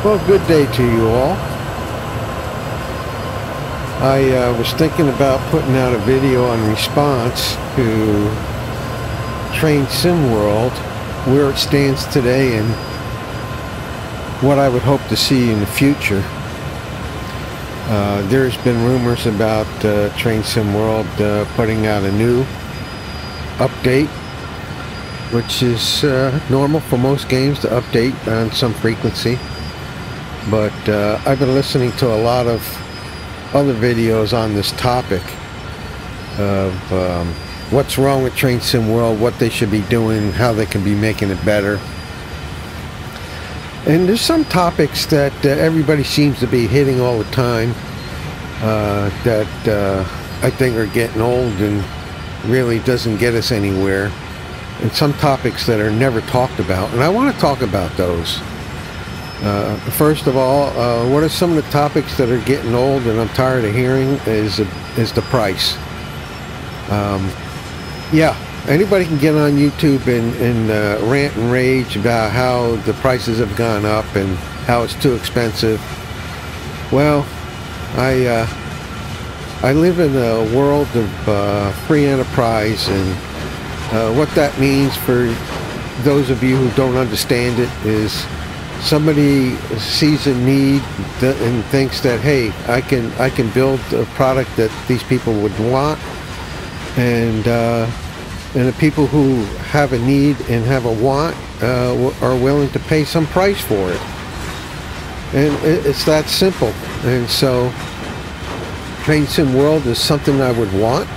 Well, good day to you all. I was thinking about putting out a video on response to Train Sim World, where it stands today and what I would hope to see in the future. There's been rumors about Train Sim World putting out a new update, which is normal for most games to update on some frequency. But I've been listening to a lot of other videos on this topic of what's wrong with Train Sim World, what they should be doing, how they can be making it better. And there's some topics that everybody seems to be hitting all the time that I think are getting old and really doesn't get us anywhere. And some topics that are never talked about, and I want to talk about those. First of all, what are some of the topics that are getting old and I'm tired of hearing is the price. Yeah, anybody can get on YouTube and rant and rage about how the prices have gone up and how it's too expensive. Well, I live in a world of free enterprise, and what that means for those of you who don't understand it is somebody sees a need and thinks that, hey, I can build a product that these people would want, and the people who have a need and have a want are willing to pay some price for it, and it's that simple. And so Train Sim World is something I would want,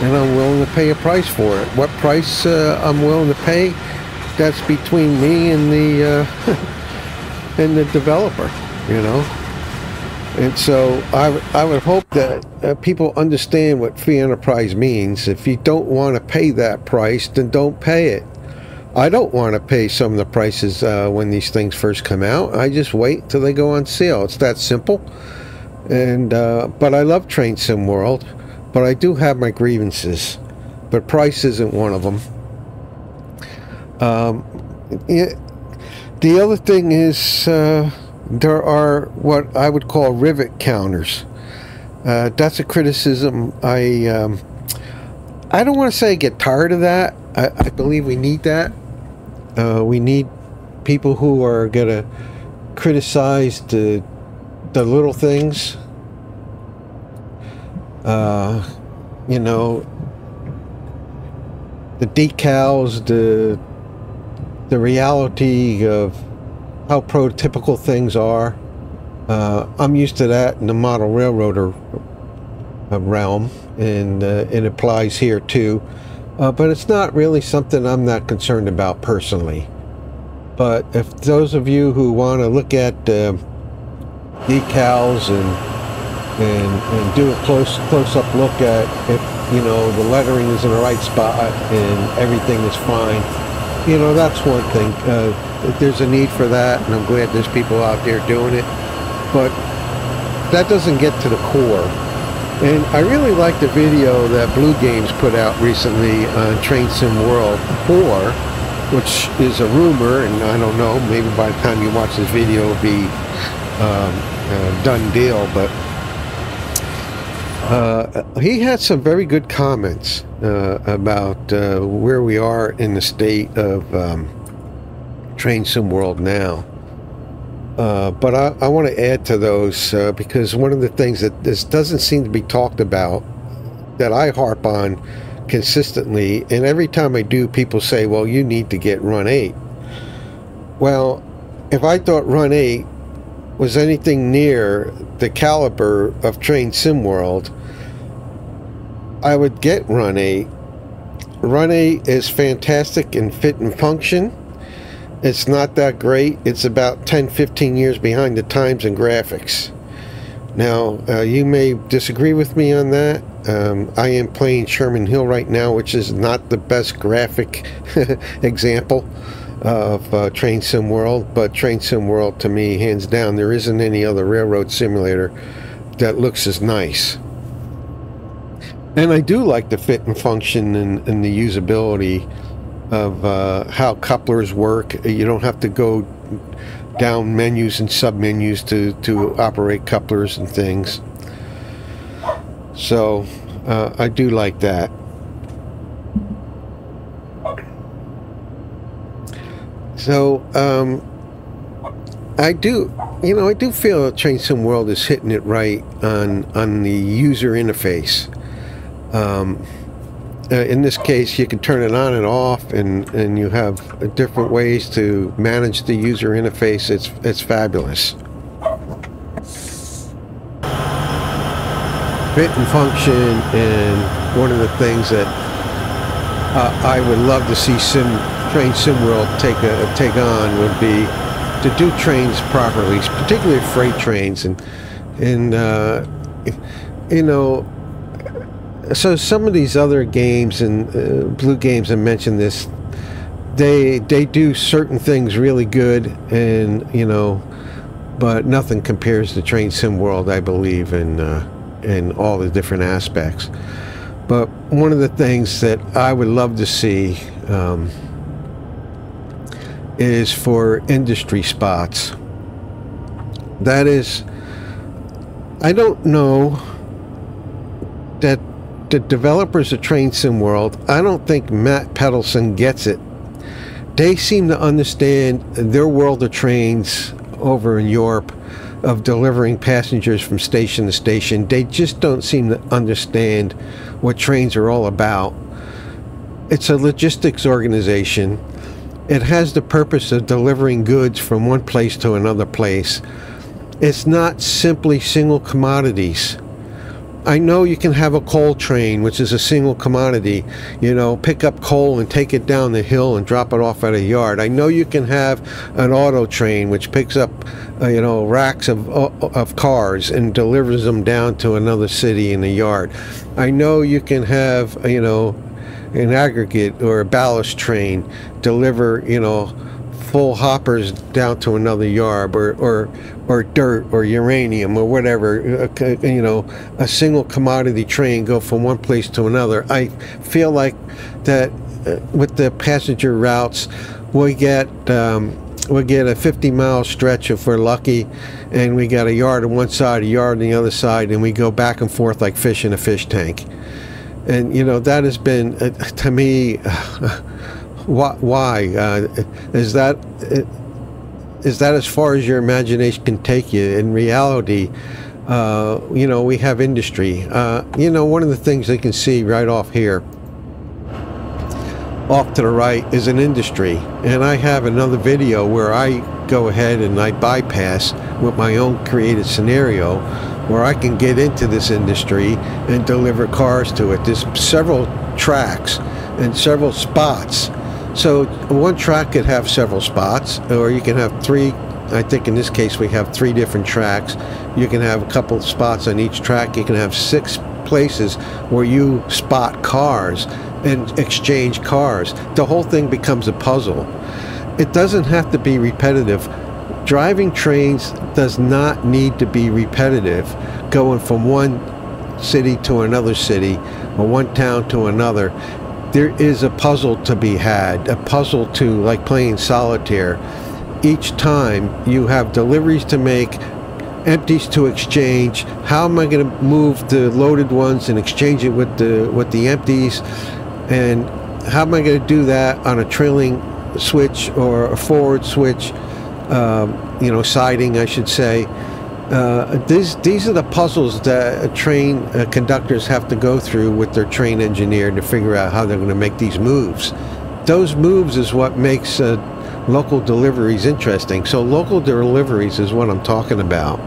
and I'm willing to pay a price for it. What price I'm willing to pay, that's between me and the and the developer, you know. And so I would hope that people understand what free enterprise means. If you don't want to pay that price, then don't pay it. I don't want to pay some of the prices when these things first come out. I just wait till they go on sale. It's that simple. And but I love Train Sim World, but I do have my grievances. But price isn't one of them. The other thing is there are what I would call rivet counters. That's a criticism. I don't want to say I get tired of that. I believe we need that. We need people who are going to criticize the little things. You know, the decals, the reality of how prototypical things are. I'm used to that in the model railroader realm, and it applies here too. But it's not really something I'm not concerned about personally. But if those of you who want to look at decals and do a close-up look at if, you know, the lettering is in the right spot and everything is fine, you know, that's one thing. There's a need for that, and I'm glad there's people out there doing it. But that doesn't get to the core. And I really like the video that Blue Games put out recently on Train Sim World 4, which is a rumor, and I don't know, maybe by the time you watch this video it'll be a done deal. But he had some very good comments about where we are in the state of Train Sim World now. But I want to add to those because one of the things that this doesn't seem to be talked about, that I harp on consistently, and every time I do, people say, well, you need to get Run 8. Well, if I thought Run 8 was anything near the caliber of Train Sim World, I would get Run 8. Run 8 is fantastic in fit and function. It's not that great. It's about 10-15 years behind the times in graphics. Now, you may disagree with me on that. I am playing Sherman Hill right now, which is not the best graphic example of Train Sim World, but Train Sim World, to me, hands down, there isn't any other railroad simulator that looks as nice. And I do like the fit and function and the usability of how couplers work. You don't have to go down menus and sub-menus to operate couplers and things. So I do like that. So I do feel Train Sim World is hitting it right on the user interface. In this case, you can turn it on and off, and you have different ways to manage the user interface. It's fabulous. Fit and function, and one of the things that I would love to see Train Sim World take on would be to do trains properly, particularly freight trains, and you know. So some of these other games and Blue Games, I mentioned this, they do certain things really good, and you know, but nothing compares to Train Sim World, I believe, in all the different aspects. But one of the things that I would love to see is for industry spots. That is, I don't know that the developers of Train Sim World, I don't think Matt Pedelson gets it. They seem to understand their world of trains over in Europe, of delivering passengers from station to station. They just don't seem to understand what trains are all about. It's a logistics organization. It has the purpose of delivering goods from one place to another place. It's not simply single commodities. I know you can have a coal train, which is a single commodity, you know, pick up coal and take it down the hill and drop it off at a yard. I know you can have an auto train, which picks up, you know, racks of cars and delivers them down to another city in a yard. I know you can have, you know, an aggregate or a ballast train deliver, you know, full hoppers down to another yard, or dirt or uranium or whatever, you know, a single commodity train go from one place to another. I feel like that with the passenger routes, we get a 50-mile stretch if we're lucky, and we got a yard on one side, a yard on the other side, and we go back and forth like fish in a fish tank. And you know, that has been to me, why is that as far as your imagination can take you? In reality, you know, we have industry. You know, one of the things they can see right off here, off to the right, is an industry, and I have another video where I go ahead and I bypass with my own created scenario where I can get into this industry and deliver cars to it. There's several tracks and several spots. So one track could have several spots, or you can have three. I think in this case we have 3 different tracks. You can have a couple of spots on each track. You can have 6 places where you spot cars and exchange cars. The whole thing becomes a puzzle. It doesn't have to be repetitive. Driving trains does not need to be repetitive, going from one city to another city or one town to another. There is a puzzle to be had, a puzzle to, like playing solitaire. Each time you have deliveries to make, empties to exchange. How am I going to move the loaded ones and exchange it with the empties? And how am I going to do that on a trailing switch or a forward switch? You know, siding, I should say. These are the puzzles that train conductors have to go through with their train engineer to figure out how they're going to make these moves. Those moves is what makes local deliveries interesting. So local deliveries is what I'm talking about.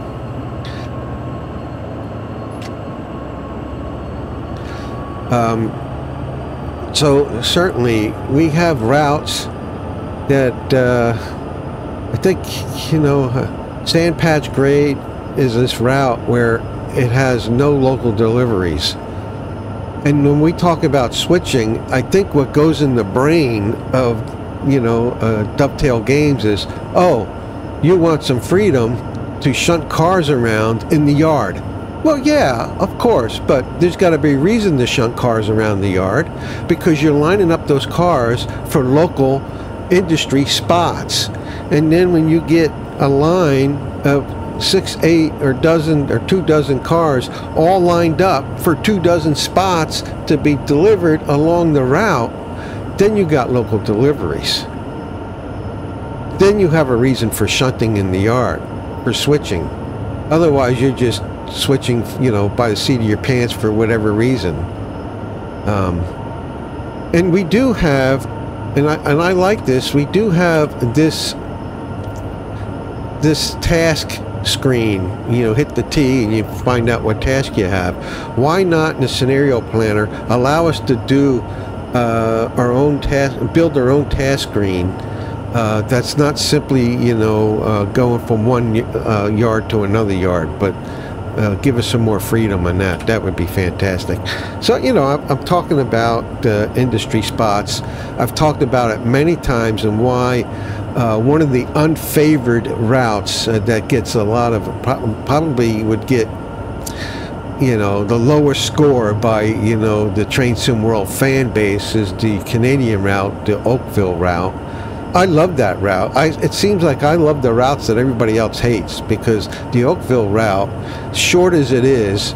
So certainly we have routes that I think, you know, Sand Patch Grade is this route where it has no local deliveries. And when we talk about switching, I think what goes in the brain of, you know, Dovetail Games is, oh, you want some freedom to shunt cars around in the yard. Well, yeah, of course, but there's got to be a reason to shunt cars around the yard, because you're lining up those cars for local industry spots. And then when you get a line of 6, 8, or dozen or 2 dozen cars all lined up for 2 dozen spots to be delivered along the route, then you got local deliveries. Then you have a reason for shunting in the yard, for switching. Otherwise, you're just switching, you know, by the seat of your pants for whatever reason. And we do have, and I like this, we do have this task screen. You know, hit the T and you find out what task you have. Why not in the scenario planner allow us to do our own task, build our own task screen that's not simply, you know, going from one yard to another yard, but give us some more freedom on that. That would be fantastic. So, you know, I'm talking about industry spots. I've talked about it many times, and why one of the unfavored routes that gets a lot of, probably would get, you know, the lowest score by, you know, the Train Sim World fan base, is the Canadian route, the Oakville route. I love that route. It seems like I love the routes that everybody else hates, because the Oakville route, short as it is,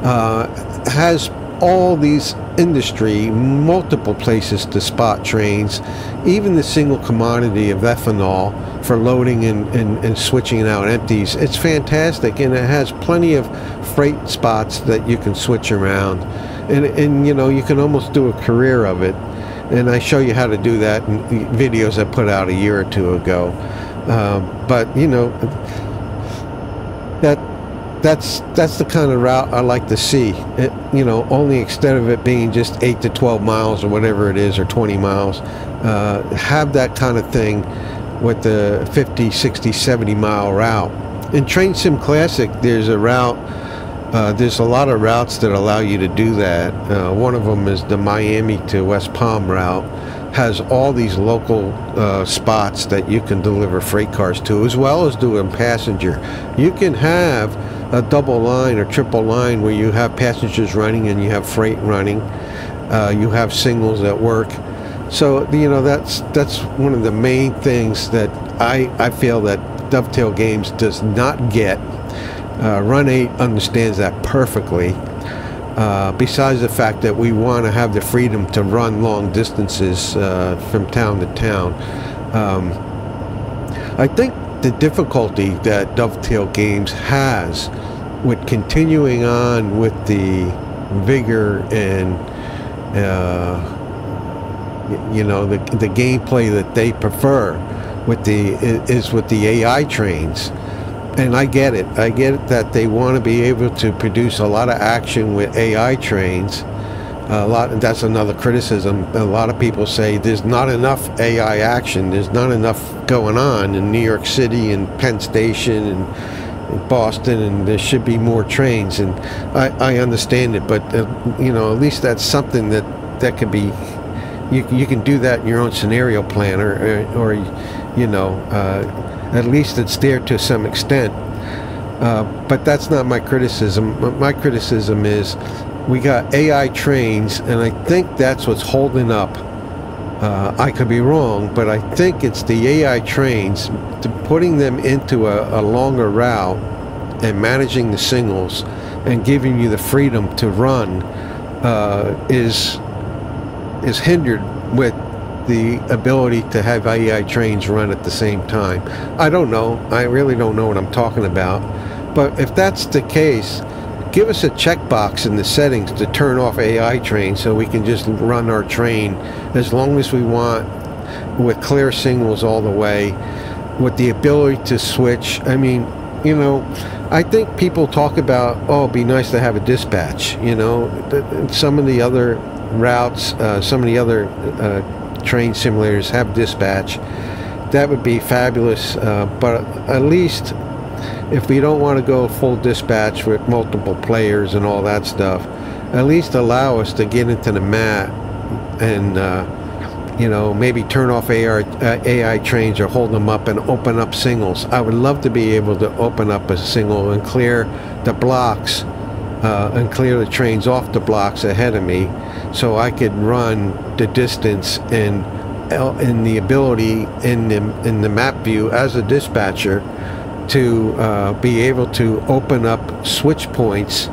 has all these industry, multiple places to spot trains, even the single commodity of ethanol for loading and switching out empties. It's fantastic, and it has plenty of freight spots that you can switch around, and you know, you can almost do a career of it. And I show you how to do that in videos I put out a year or 2 ago. But you know, that's the kind of route I like to see. It, you know, only instead of it being just 8 to 12 miles or whatever it is, or 20 miles, have that kind of thing with the 50, 60, 70 mile route. In Train Sim Classic, there's a route. There's a lot of routes that allow you to do that. One of them is the Miami to West Palm route. Has all these local spots that you can deliver freight cars to, as well as doing passenger. You can have a double line or triple line where you have passengers running and you have freight running. You have singles that work. So, you know, that's one of the main things that I feel that Dovetail Games does not get. Run 8 understands that perfectly, besides the fact that we want to have the freedom to run long distances from town to town. I think the difficulty that Dovetail Games has with continuing on with the vigor and you know, the gameplay that they prefer with the AI trains. And I get it that they want to be able to produce a lot of action with AI trains. That's another criticism. A lot of people say there's not enough AI action. There's not enough going on in New York City and Penn Station and Boston, and there should be more trains. And I understand it, but you know, at least that's something that could be. You can do that in your own scenario planner, or you know. At least it's there to some extent, but that's not my criticism. My criticism is we got AI trains, and I think that's what's holding up. I could be wrong, but I think it's the AI trains, putting them into a longer route and managing the singles and giving you the freedom to run is hindered with the ability to have AI trains run at the same time. I don't know. I really don't know what I'm talking about. But if that's the case, give us a checkbox in the settings to turn off AI trains so we can just run our train as long as we want, with clear signals all the way, with the ability to switch. I mean, you know, I think people talk about, oh, it'd be nice to have a dispatch. You know, some of the other routes, some of the other train simulators have dispatch. That would be fabulous, but at least if we don't want to go full dispatch with multiple players and all that stuff, at least allow us to get into the mat and you know, maybe turn off AI trains or hold them up and open up singles. I would love to be able to open up a single and clear the blocks and clear the trains off the blocks ahead of me, so I could run the distance and in the ability in the map view as a dispatcher to be able to open up switch points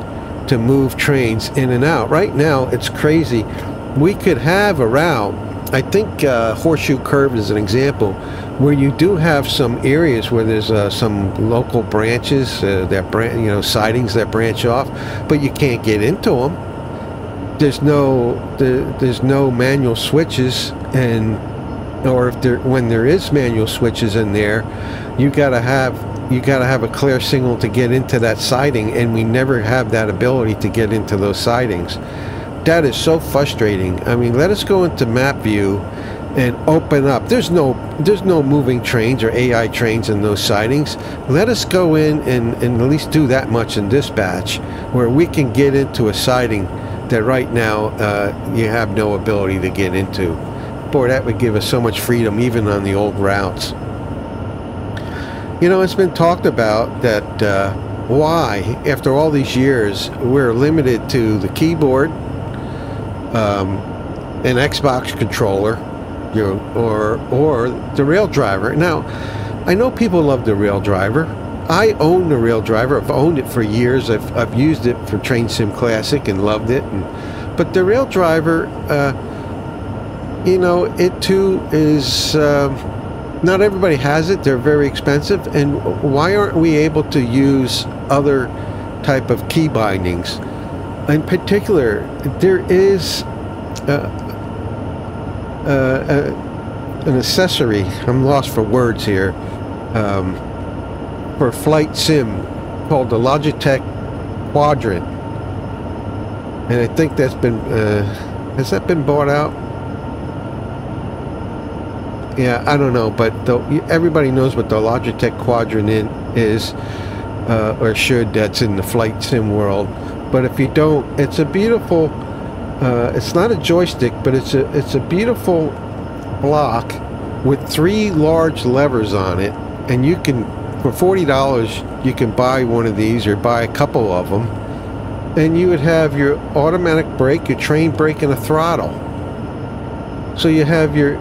to move trains in and out. Right now, it's crazy. We could have a route, I think Horseshoe Curve is an example, where you do have some areas where there's some local branches, sidings that branch off, but you can't get into them. There's no manual switches, or when there is manual switches in there, you gotta have a clear signal to get into that siding, and we never have that ability to get into those sidings. That is so frustrating. I mean, let us go into map view and open up. There's no moving trains or AI trains in those sidings. Let us go in and at least do that much in dispatch, where we can get into a siding that right now you have no ability to get into. Boy, that would give us so much freedom, even on the old routes. You know, it's been talked about that why, after all these years, we're limited to the keyboard, an Xbox controller, or the rail driver. Now, I know people love the rail driver. I own the rail driver. I've owned it for years. I've used it for Train Sim Classic and loved it. But the rail driver, you know, it too is not everybody has it. They're very expensive. And why aren't we able to use other type of key bindings? In particular, there is an accessory, I'm lost for words here, for flight sim called the Logitech Quadrant. And I think that's been, has that been bought out? Yeah, I don't know, but everybody knows what the Logitech Quadrant is, or should, that's in the flight sim world. But if you don't, it's a beautiful, it's not a joystick, but it's a beautiful block with 3 large levers on it, and you can, for $40, you can buy one of these or buy a couple of them, and you would have your automatic brake, your train brake, and a throttle. So you have your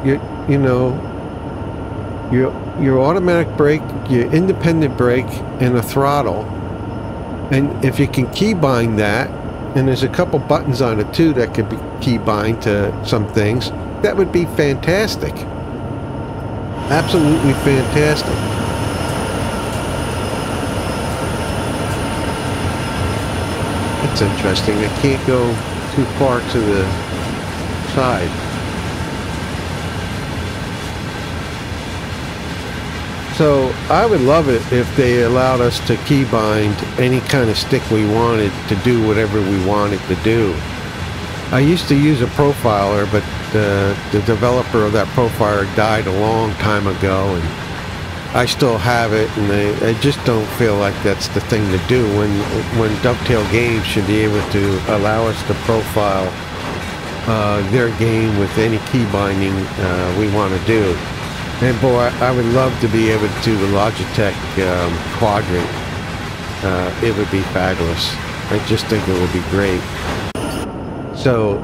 automatic brake, your independent brake, and a throttle. And if you can keybind that, and there's a couple buttons on it too that could be keybind to some things, that would be fantastic. Absolutely fantastic. That's interesting. I can't go too far to the side. So I would love it if they allowed us to keybind any kind of stick we wanted to do whatever we wanted to do. I used to use a profiler, but the developer of that profiler died a long time ago, and I still have it, and I just don't feel like that's the thing to do when Dovetail Games should be able to allow us to profile their game with any key binding we want to do. And boy, I would love to be able to do the Logitech Quadrant. It would be fabulous. I just think it would be great. So,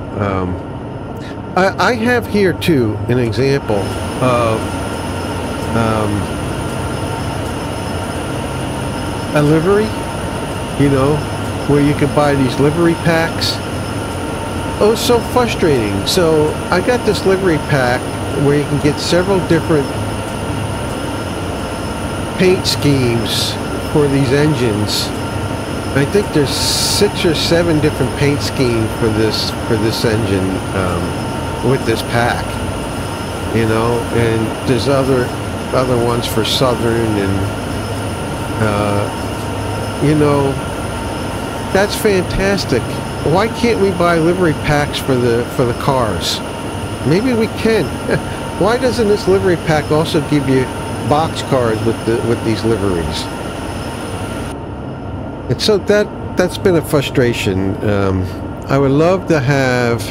I have here too an example of a livery, you know, where you can buy these livery packs. Oh, it's so frustrating. So I got this livery pack where you can get several different paint schemes for these engines. I think there's 6 or 7 different paint schemes for this engine with this pack, you know, and there's other ones for Southern, and you know, that's fantastic. Why can't we buy livery packs for the cars? Maybe we can. Why doesn't this livery pack also give you box cars with these liveries? And so that's been a frustration. I would love to have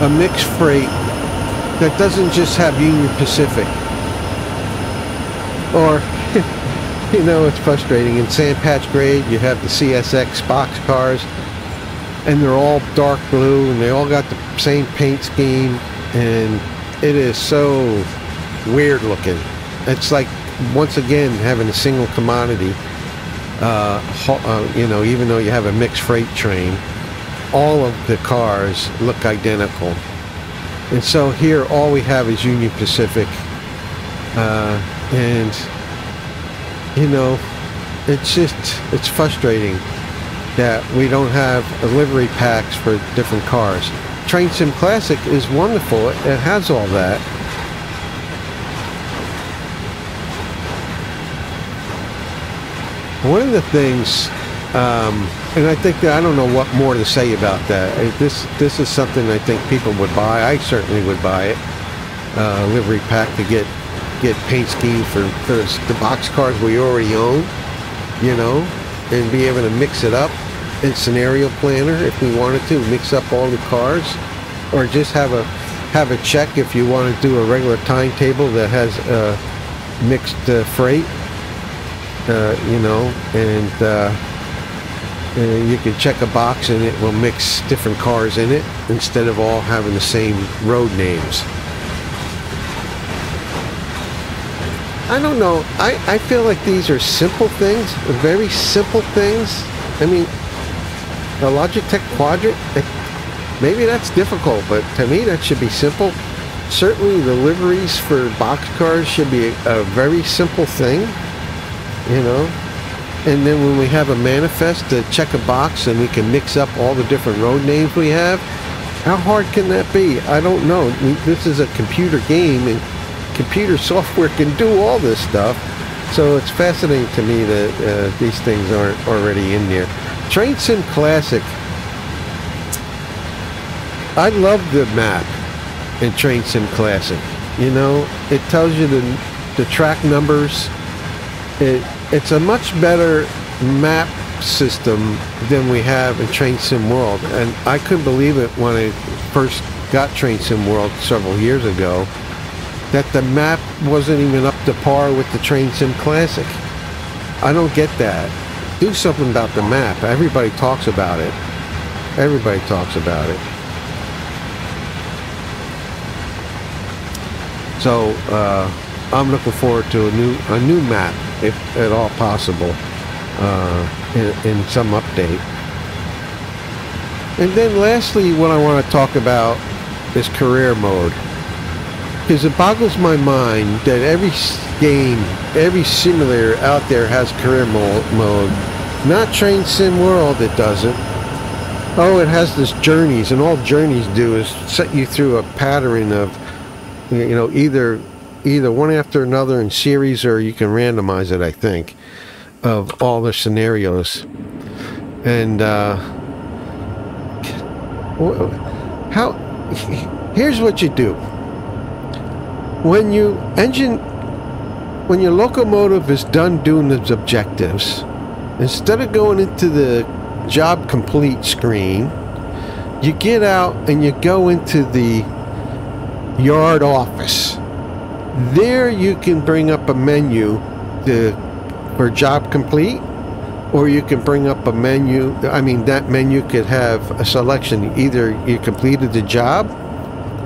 a mixed freight that doesn't just have Union Pacific. Or, you know, it's frustrating. In Sand Patch Grade, you have the CSX box cars. and they're all dark blue, and they all got the same paint scheme, and it is so weird looking. It's like, once again, having a single commodity. You know, even though you have a mixed freight train, all of the cars look identical. And so here all we have is Union Pacific, and you know, it's frustrating that we don't have livery packs for different cars. Train Sim Classic is wonderful. It has all that. One of the things, and I think that I don't know what more to say about that. This is something I think people would buy. I certainly would buy it. Livery pack to get paint scheme for the box cars we already own, you know, and be able to mix it up in Scenario Planner if we wanted to mix up all the cars, or just have a check if you want to do a regular timetable that has mixed freight. You know, and you can check a box and it will mix different cars in it instead of all having the same road names. I don't know. I feel like these are simple things, very simple things. I mean, the Logitech Quadrant, maybe that's difficult, but to me that should be simple. Certainly the liveries for box cars should be a very simple thing. You know, and then when we have a manifest to check a box and we can mix up all the different road names we have, how hard can that be? I don't know. This is a computer game, and computer software can do all this stuff, so it's fascinating to me that these things aren't already in there. Train Sim Classic, I love the map in Train Sim Classic. You know, it tells you the track numbers. It's a much better map system than we have in Train Sim World, and I couldn't believe it when I first got Train Sim World several years ago, that the map wasn't even up to par with the Train Sim Classic. I don't get that. Do something about the map. Everybody talks about it. Everybody talks about it. So I'm looking forward to a new map, if at all possible, in some update. And then lastly, what I want to talk about is career mode, because it boggles my mind that every game, every simulator out there has career mode. Not Train Sim World, it doesn't. Oh, it has this journeys, and all journeys do is set you through a pattern of, you know, either one after another in series, or you can randomize it, I think, of all the scenarios. And here's what you do. When your locomotive is done doing its objectives, instead of going into the job complete screen, you get out and you go into the yard office. There you can bring up a menu for job complete, or you can bring up a menu. I mean, that menu could have a selection. Either you completed the job,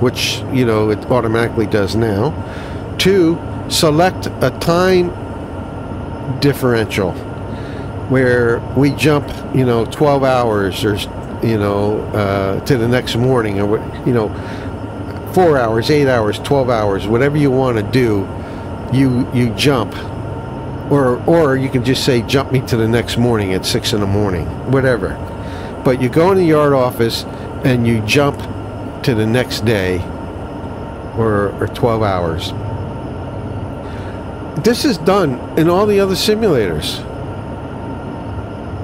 which, you know, it automatically does now. 2, select a time differential where we jump, you know, 12 hours or, you know, to the next morning, or, you know, 4 hours, 8 hours, 12 hours, whatever you want to do, you jump. Or you can just say, jump me to the next morning at 6 in the morning, whatever. But you go in the yard office and you jump to the next day, or 12 hours. This is done in all the other simulators.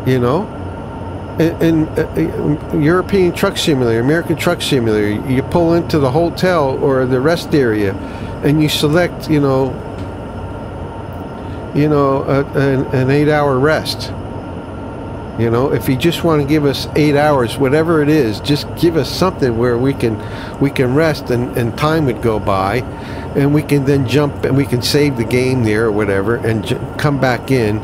You know? In European Truck Simulator, American Truck Simulator, you pull into the hotel or the rest area, and you select, an 8-hour rest. You know, if you just want to give us 8 hours, whatever it is, just give us something where we can rest, and time would go by, and we can then jump, and we can save the game there or whatever, and come back in.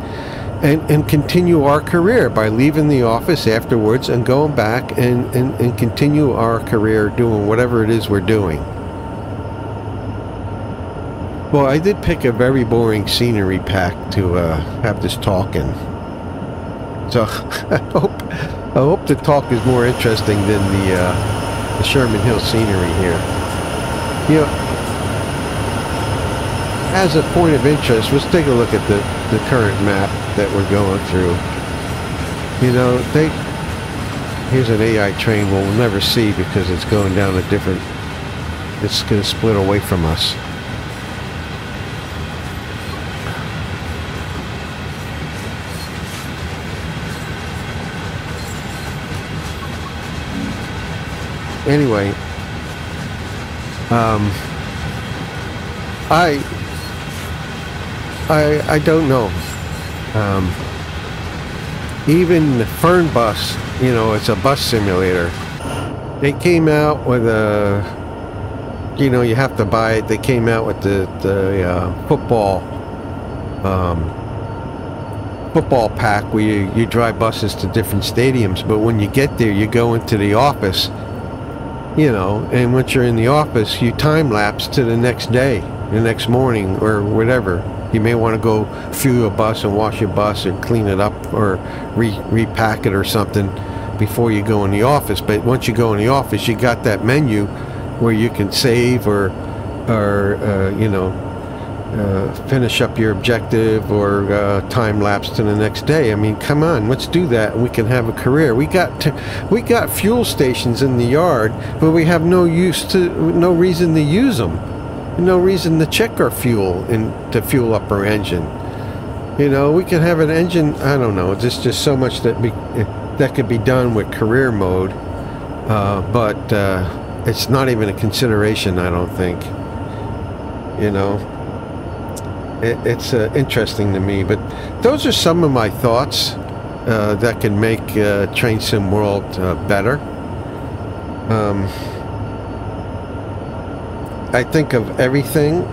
and continue our career by leaving the office afterwards and going back and continue our career doing whatever it is we're doing. Well, I did pick a very boring scenery pack to have this talk in. So I hope the talk is more interesting than the Sherman Hill scenery here. You know, as a point of interest, let's take a look at the current map that we're going through. You know, here's an AI train we'll never see because it's going down a different, it's going to split away from us. Anyway, I don't know. Even the Fern Bus, you know, it's a bus simulator. They came out with a, you know, you have to buy it. They came out with the football pack where you drive buses to different stadiums. But when you get there, you go into the office. You know, and once you're in the office, you time lapse to the next day, the next morning, or whatever. You may want to go fuel your bus and wash your bus or clean it up or repack it or something before you go in the office. But once you go in the office, you got that menu where you can save or you know, finish up your objective or time lapse to the next day. I mean, come on, let's do that and we can have a career. We got fuel stations in the yard, but we have no reason to use them, no reason to check our fuel and to fuel up our engine. You know, we can have an engine, I don't know, there's just so much that could be done with career mode, but it's not even a consideration, I don't think. You know, it's interesting to me, but those are some of my thoughts that can make Train Sim World better. I think of everything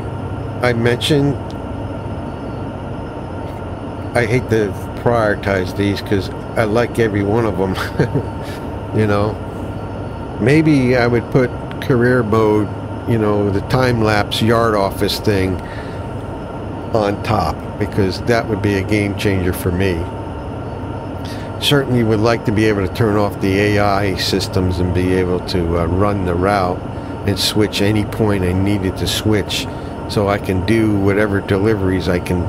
I mentioned. I hate to prioritize these because I like every one of them. You know, maybe I would put career mode, you know, the time-lapse yard office thing on top, because that would be a game changer for me. Certainly would like to be able to turn off the AI systems and be able to run the route and switch any point I needed to switch, so I can do whatever deliveries I can,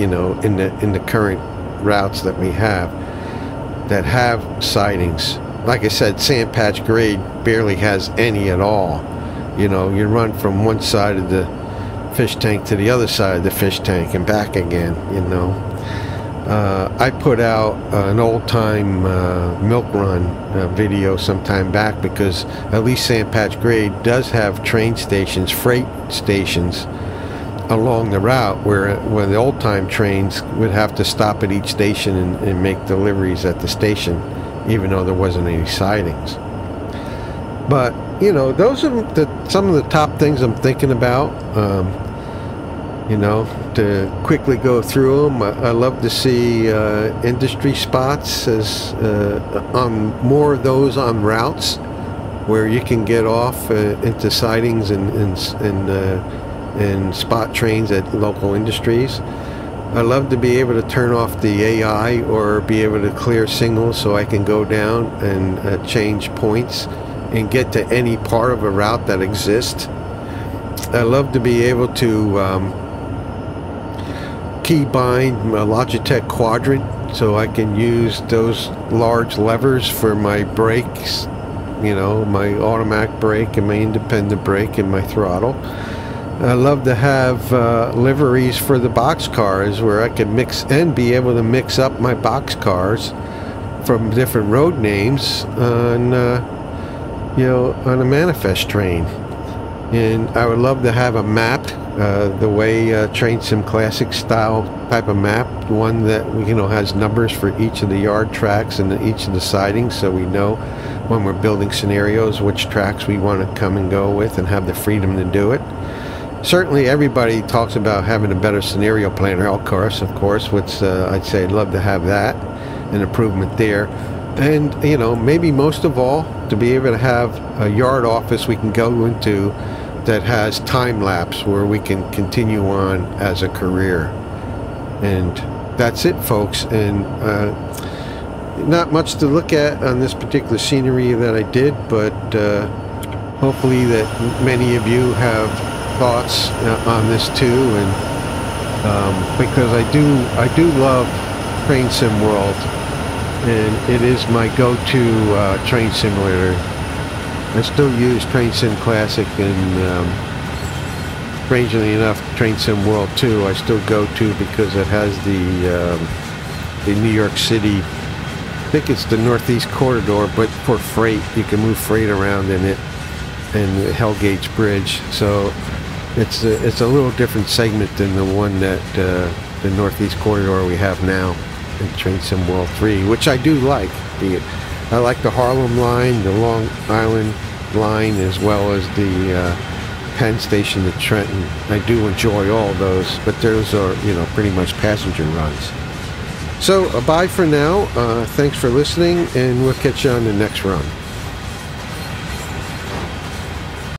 you know, in the current routes that we have that have sidings. Like I said, Sand Patch Grade barely has any at all. You know, you run from one side of the fish tank to the other side of the fish tank and back again, you know. I put out an old-time milk run video some time back, because at least Sand Patch Grade does have train stations, freight stations along the route where the old-time trains would have to stop at each station and make deliveries at the station, even though there wasn't any sidings. But, you know, those are some of the top things I'm thinking about. You know, to quickly go through them. I love to see industry spots on more of those on routes where you can get off into sidings and spot trains at local industries. I love to be able to turn off the AI or be able to clear signals so I can go down and change points and get to any part of a route that exists. I love to be able to key bind my Logitech Quadrant so I can use those large levers for my brakes, you know, my automatic brake and my independent brake and my throttle. I love to have liveries for the box cars where I can mix and be able to mix up my box cars from different road names on, you know, on a manifest train. And I would love to have a map, the way Train Sim Classic style type of map, one that, you know, has numbers for each of the yard tracks and each of the sidings, so we know when we're building scenarios which tracks we want to come and go with and have the freedom to do it. Certainly everybody talks about having a better scenario planner, of course, which I'd say I'd love to have that, an improvement there. And, you know, maybe most of all, to be able to have a yard office we can go into that has time lapse where we can continue on as a career. And that's it, folks. And not much to look at on this particular scenery that I did, but hopefully that many of you have thoughts on this too. And because I do love Train Sim World, and it is my go-to train simulator. I still use Train Sim Classic, and strangely enough, Train Sim World 2 I still go to because it has the New York City, I think it's the Northeast Corridor, but for freight, you can move freight around in it, and the Hellgate's Bridge. So it's a little different segment than the one that the Northeast Corridor we have now in Train Sim World 3, which I do like. I like the Harlem line, the Long Island line, as well as the Penn Station to Trenton. I do enjoy all those, but those are, you know, pretty much passenger runs. So bye for now. Thanks for listening, and we'll catch you on the next run.